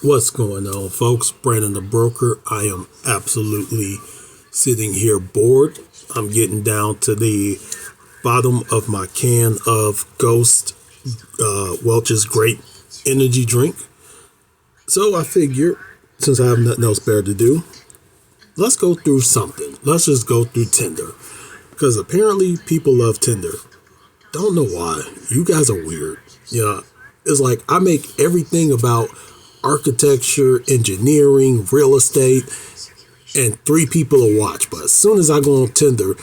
What's going on, folks? Brandon the Broker. I am absolutely sitting here bored. I'm getting down to the bottom of my can of Ghost Welch's Great Energy Drink. So I figure, since I have nothing else better to do, let's go through something. Let's just go through Tinder. Because apparently people love Tinder. Don't know why. You guys are weird. It's like I make everything about architecture, engineering, real estate, and 3 people to watch. But as soon as I go on Tinder,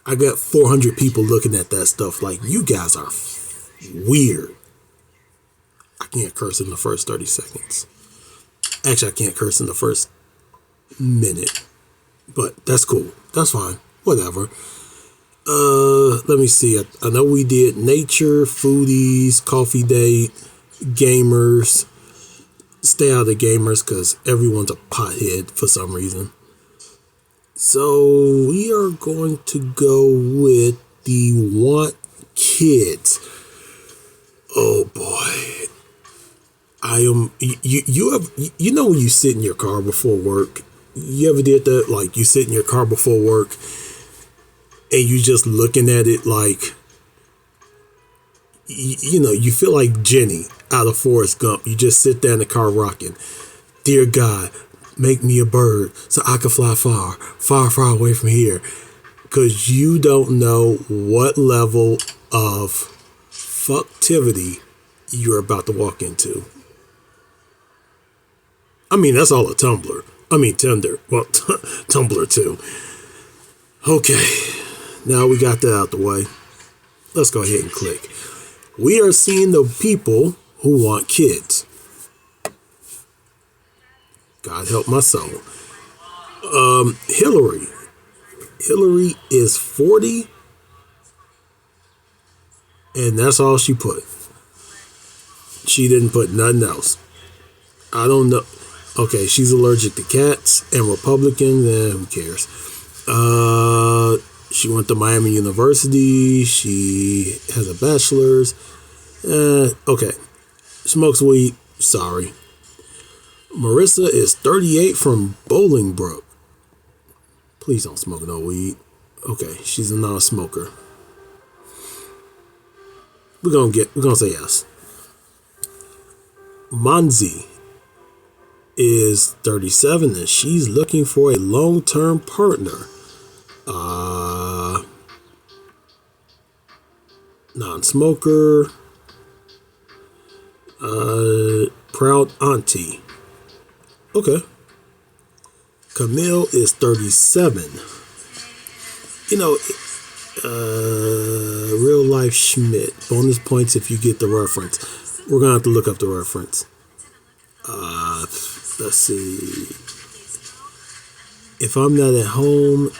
I got 400 people looking at that stuff like, you guys are weird. I can't curse in the first 30 seconds. Actually, I can't curse in the first minute. But that's cool. That's fine. Whatever. Let me see. I know we did nature, foodies, coffee date, gamers. Stay out of the gamers because everyone's a pothead for some reason. So we are going to go with the want kids. Oh boy. You know when you sit in your car before work? You ever did that? Like you sit in your car before work and you just looking at it like, you feel like Jenny out of Forrest Gump. You just sit there in the car rocking. Dear God, make me a bird so I can fly far, far, far away from here. Because you don't know what level of fucktivity you're about to walk into. I mean, that's all a Tumblr. I mean, Tinder. Well, Tumblr too. Okay, now we got that out the way. Let's go ahead and click. We are seeing the people who want kids. God help my soul. Hillary. Hillary is 40. And that's all she put. She didn't put nothing else. I don't know. Okay, she's allergic to cats and Republicans. Who cares? She went to Miami University. She has a bachelor's. Okay. Smokes weed. Sorry. Marissa is 38 from Bolingbrook. Please don't smoke no weed. Okay, she's a non-smoker. We're gonna say yes. Manzi is 37 and she's looking for a long-term partner. Non-smoker. Proud auntie. Okay. Camille is 37. Real life Schmidt. Bonus points if you get the reference. We're gonna have to look up the reference. Let's see. If I'm not at home,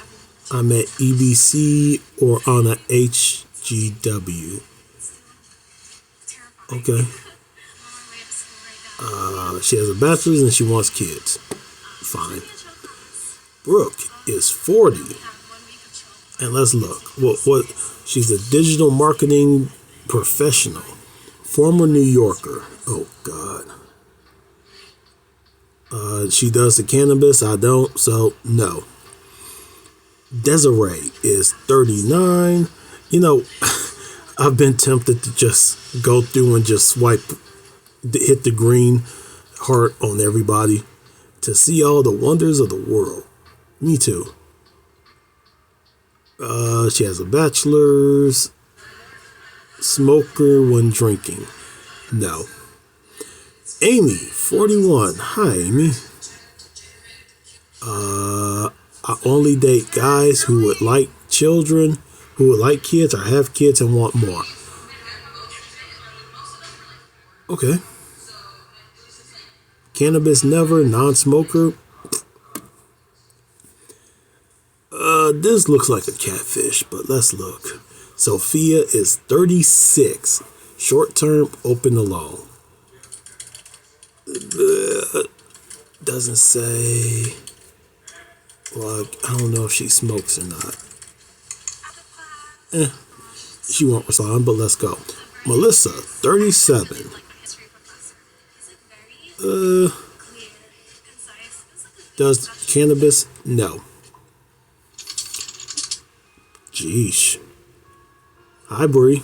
I'm at EBC or on a HGW. Okay. She has a bachelor's and she wants kids. Fine. Brooke is 40. And let's look. What? She's a digital marketing professional. Former New Yorker. Oh, God. She does the cannabis. I don't. So, no. Desiree is 39. I've been tempted to just go through and just hit the green heart on everybody to see all the wonders of the world. Me too. She has a bachelor's. Smoker when drinking. No. Amy, 41. Hi, Amy. I only date guys who would like children, who would like kids or have kids and want more. Okay. Cannabis never, non-smoker. This looks like a catfish, but let's look. Sophia is 36. Short term, open to long. Doesn't say. Well, I don't know if she smokes or not. She won't respond, but let's go. Melissa, 37. Uh, does cannabis? No. Jeesh. Hi, Bree.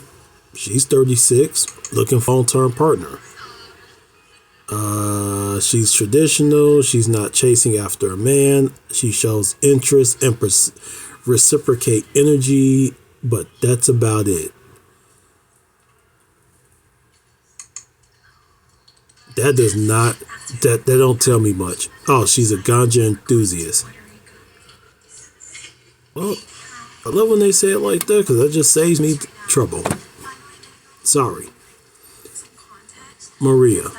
She's 36, looking for a long-term partner. She's traditional. She's not chasing after a man. She shows interest and reciprocate energy, but that's about it. That does not. That don't tell me much. Oh, she's a ganja enthusiast. Well, I love when they say it like that because that just saves me trouble. Sorry. Maria,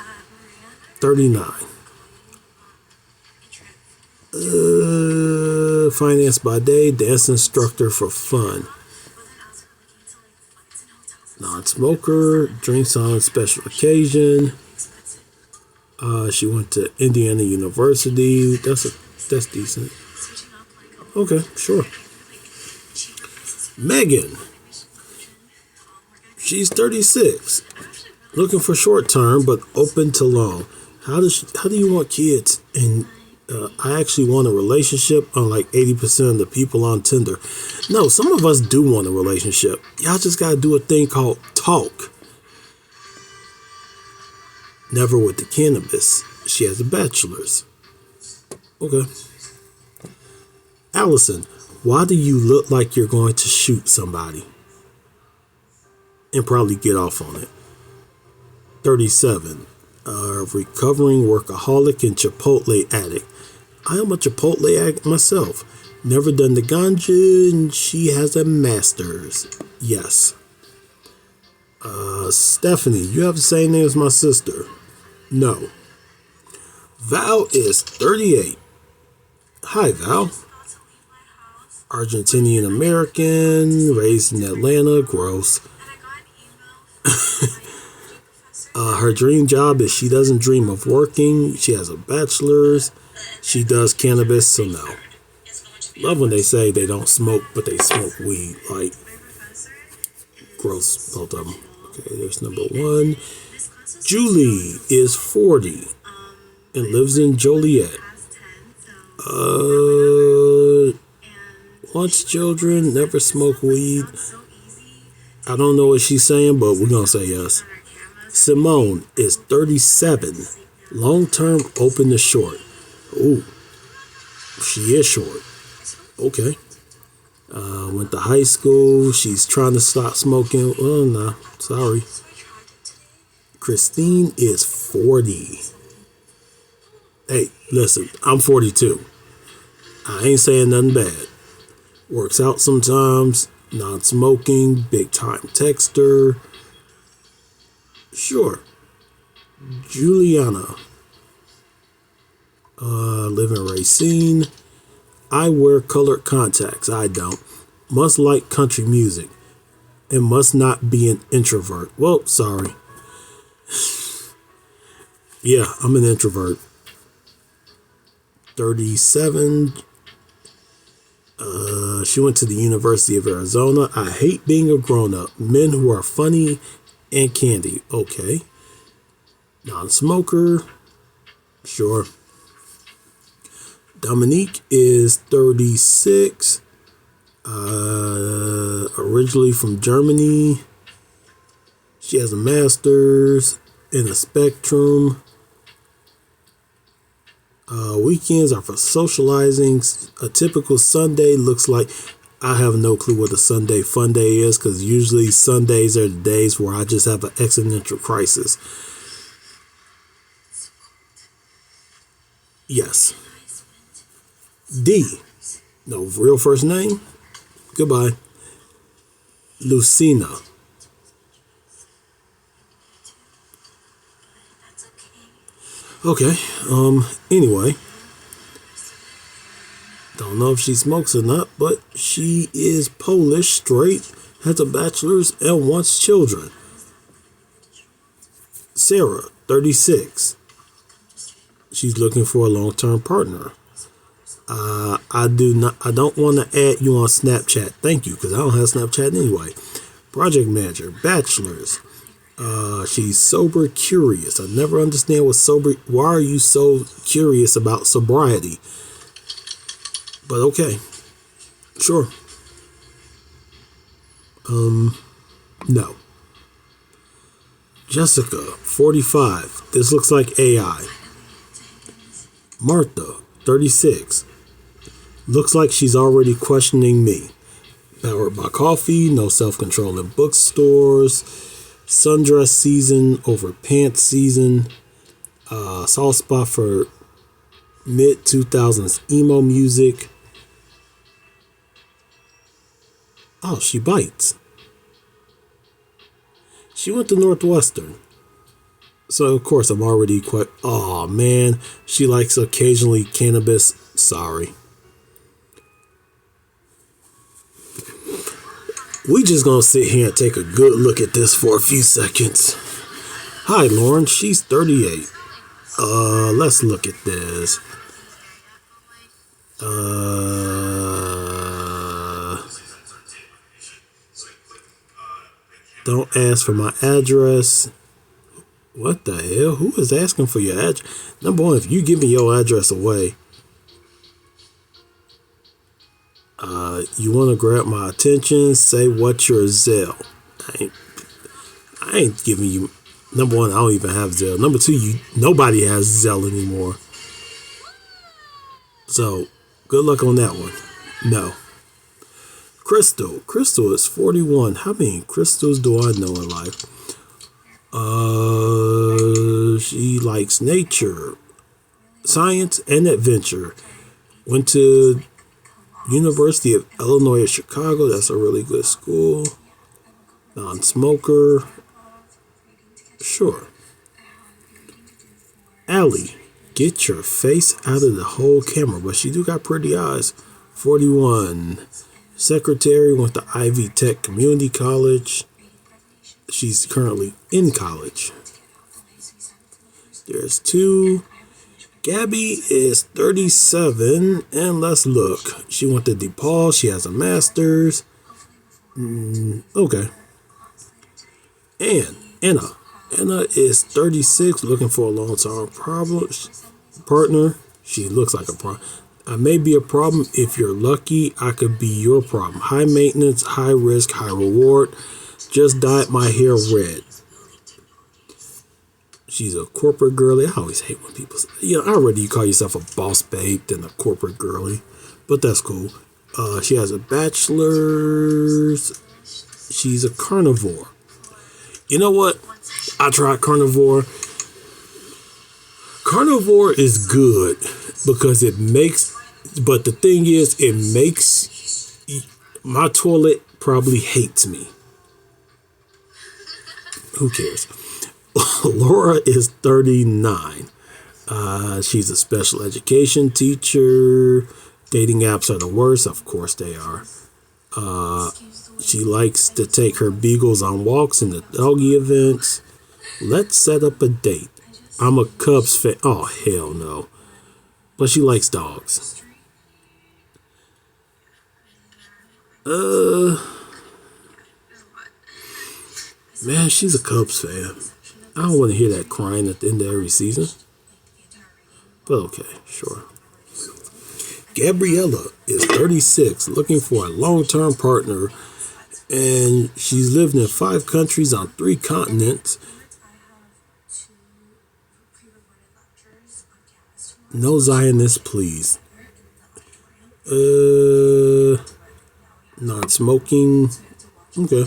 39. Finance by day, dance instructor for fun. Non-smoker, drinks on special occasion. She went to Indiana University. That's decent. Okay, sure. Megan. She's 36. Looking for short term, but open to long. How do you want kids? And I actually want a relationship, unlike 80% of the people on Tinder. No, some of us do want a relationship. Y'all just gotta do a thing called talk. Never with the cannabis. She has a bachelor's. Okay. Allison, why do you look like you're going to shoot somebody? And probably get off on it. 37. Recovering workaholic and Chipotle addict. I am a Chipotle addict myself. Never done the ganja, and she has a master's. Yes. Stephanie, you have the same name as my sister. No. Val is 38. Hi, Val. Argentinian American, raised in Atlanta. Gross. Her dream job is she doesn't dream of working. She has a bachelor's. She does cannabis, so no. Love when they say they don't smoke, but they smoke weed. Like, gross, both of them. Okay, there's number one. Julie is 40 and lives in Joliet. Wants children, never smoke weed. I don't know what she's saying, but we're gonna say yes. Simone is 37. Long-term, open to short. Ooh, she is short. Okay. Went to high school. She's trying to stop smoking. Oh, no. Sorry. Christine is 40. Hey, listen, I'm 42. I ain't saying nothing bad. Works out sometimes. Non-smoking. Big-time texter. Sure. Juliana. Live in Racine. I wear colored contacts. I don't. Must like country music. And must not be an introvert. Well, sorry. Yeah, I'm an introvert. 37. She went to the University of Arizona. I hate being a grown-up. Men who are funny and candy. Okay. Non-smoker. Sure. Dominique is 36. Originally from Germany. She has a master's in a spectrum. Weekends are for socializing. A typical Sunday looks like, I have no clue what a Sunday fun day is, because usually Sundays are the days where I just have an existential crisis. Yes. D. No real first name. Goodbye. Lucina. Okay. Anyway. Don't know if she smokes or not, but she is Polish, straight, has a bachelor's, and wants children. Sarah, 36. She's looking for a long-term partner. I don't want to add you on Snapchat. Thank you, because I don't have Snapchat anyway. Project manager, bachelor's. She's sober curious. I never understand what sober. Why are you so curious about sobriety? But okay, sure. No. Jessica, 45. This looks like AI. Martha, 36. Looks like she's already questioning me. Powered by coffee, no self-control in bookstores, sundress season over pants season, soft spot for mid-2000s emo music. Oh, she bites. She went to Northwestern. So, of course, I'm already quite... Oh, man. She likes occasionally cannabis. Sorry. We just gonna sit here and take a good look at this for a few seconds. Hi, Lauren. She's 38. Let's look at this. Don't ask for my address. What the hell? Who is asking for your address? Number one, if you give me your address away, you want to grab my attention, say what's your Zelle. I ain't giving you. Number one, I don't even have Zelle. Number two, nobody has Zelle anymore. So, good luck on that one. No. Crystal. Crystal is 41. How many crystals do I know in life? She likes nature, science, and adventure. Went to University of Illinois at Chicago. That's a really good school. Non-smoker. Sure. Allie, get your face out of the whole camera. But she do got pretty eyes. 41. Secretary, went to Ivy Tech Community College. She's currently in college. There's two. Gabby is 37, and let's look. She went to DePaul. She has a master's. Okay. And Anna. Anna is 36, looking for a long-term partner. She looks like a problem. I may be a problem. If you're lucky, I could be your problem. High maintenance, high risk, high reward. Just dyed my hair red. She's a corporate girly. I always hate when people say, I'd rather you call yourself a boss babe than a corporate girly. But that's cool. She has a bachelor's. She's a carnivore. You know what? I tried carnivore. Carnivore is good because it makes, but the thing is, it makes my toilet probably hates me. Who cares? Laura is 39. She's a special education teacher. Dating apps are the worst. Of course they are. She likes to take her beagles on walks and the doggy events. Let's set up a date. I'm a Cubs fan. Oh, hell no. But she likes dogs. Man, she's a Cubs fan. I don't want to hear that crying at the end of every season. But okay, sure. Gabriella is 36, looking for a long-term partner, and she's lived in 5 countries on 3 continents. No Zionists, please. Non-smoking. Okay.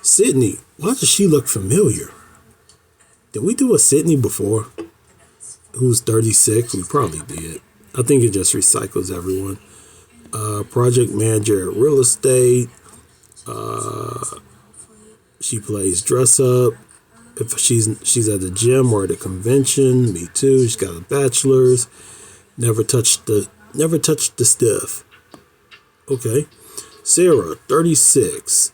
Sydney, why does she look familiar? Did we do a Sydney before? Who's 36? We probably did. I think it just recycles everyone. Project manager at real estate. She plays dress up. If she's at the gym or at a convention, me too. She's got a bachelor's. Never touched the stuff. Okay. Sarah, 36.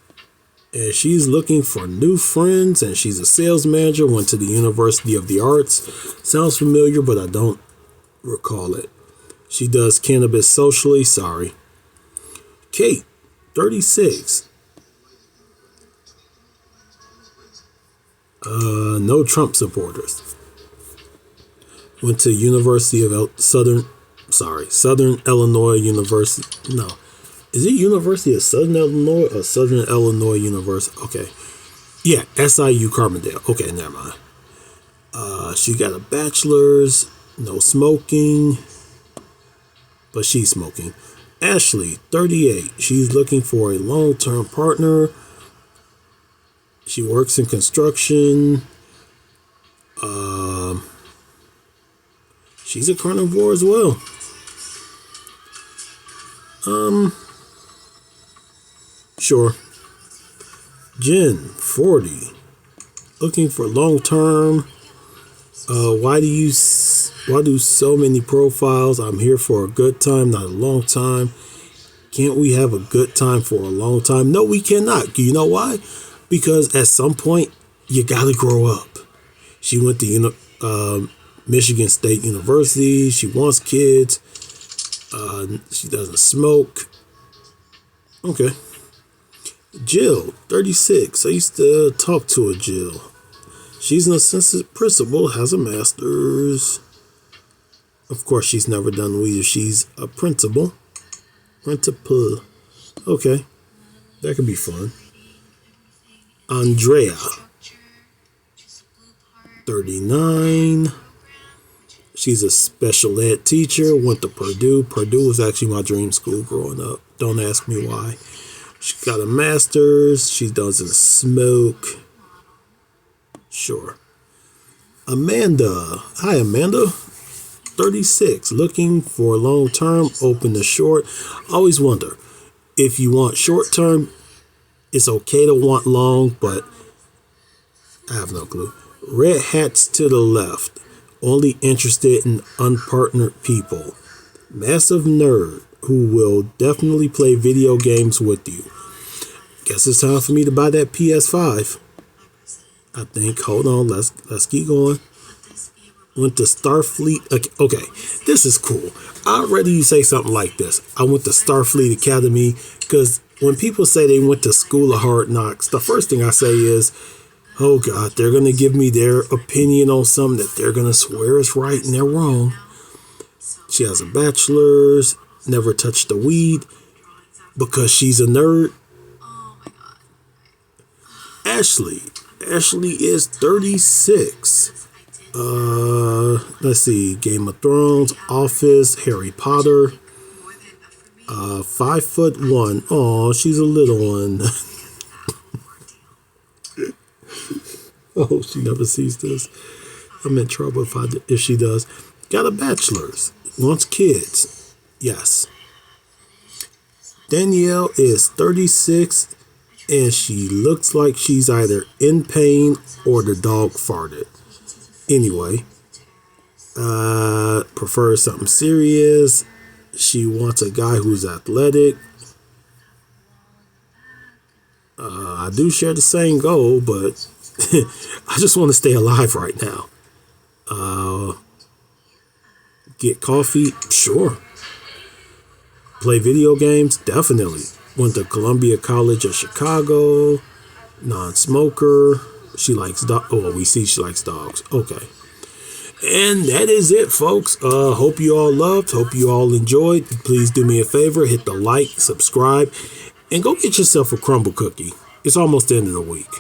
And she's looking for new friends, and she's a sales manager, went to the University of the Arts. Sounds familiar, but I don't recall it. She does cannabis socially. Sorry. Kate, 36. No Trump supporters. Went to University of Southern Illinois University. No, is it University of Southern Illinois or Southern Illinois University? Okay, yeah, SIU Carbondale. Okay, never mind. She got a bachelor's, no smoking, but she's smoking. Ashley, 38. She's looking for a long-term partner. She works in construction. She's a carnivore as well. Sure. Jen, 40. Looking for long-term. Why do so many profiles? I'm here for a good time, not a long time. Can't we have a good time for a long time? No, we cannot. You know why? Because at some point, you gotta grow up. She went to Michigan State University. She wants kids. She doesn't smoke. Okay. Jill, 36. I used to talk to a Jill. She's an assistant principal, has a master's. Of course, she's never done weed. She's a principal. Principal. Okay. That could be fun. Andrea, 39. She's a special ed teacher. Went to Purdue. Purdue was actually my dream school growing up. Don't ask me why. She got a master's. She doesn't smoke. Sure. Amanda. Hi, Amanda. 36. Looking for long term, open to short. Always wonder, if you want short term, it's okay to want long, but I have no clue. Red hats to the left. Only interested in unpartnered people. Massive nerd who will definitely play video games with you. Guess it's time for me to buy that PS5. I think. Hold on, let's keep going. Went to Starfleet. Okay, this is cool. I'd rather you say something like this. I went to Starfleet Academy, because when people say they went to School of Hard Knocks, the first thing I say is, oh God, they're going to give me their opinion on something that they're going to swear is right and they're wrong. She has a bachelor's, never touched the weed because she's a nerd. Ashley is 36. Let's see, Game of Thrones, Office, Harry Potter. 5'1". Oh, she's a little one. Oh, she never sees this. I'm in trouble if she does. Got a bachelor's. Wants kids. Yes. Danielle is 36, and she looks like she's either in pain or the dog farted. Anyway, prefers something serious. She wants a guy who's athletic. I do share the same goal, but I just want to stay alive right now. Get coffee? Sure. Play video games? Definitely. Went to Columbia College of Chicago. Non-smoker. She likes dogs. Oh, we see she likes dogs. Okay. And that is it, folks. Hope you all loved. Hope you all enjoyed. Please do me a favor. Hit the like, subscribe, and go get yourself a crumble cookie. It's almost the end of the week.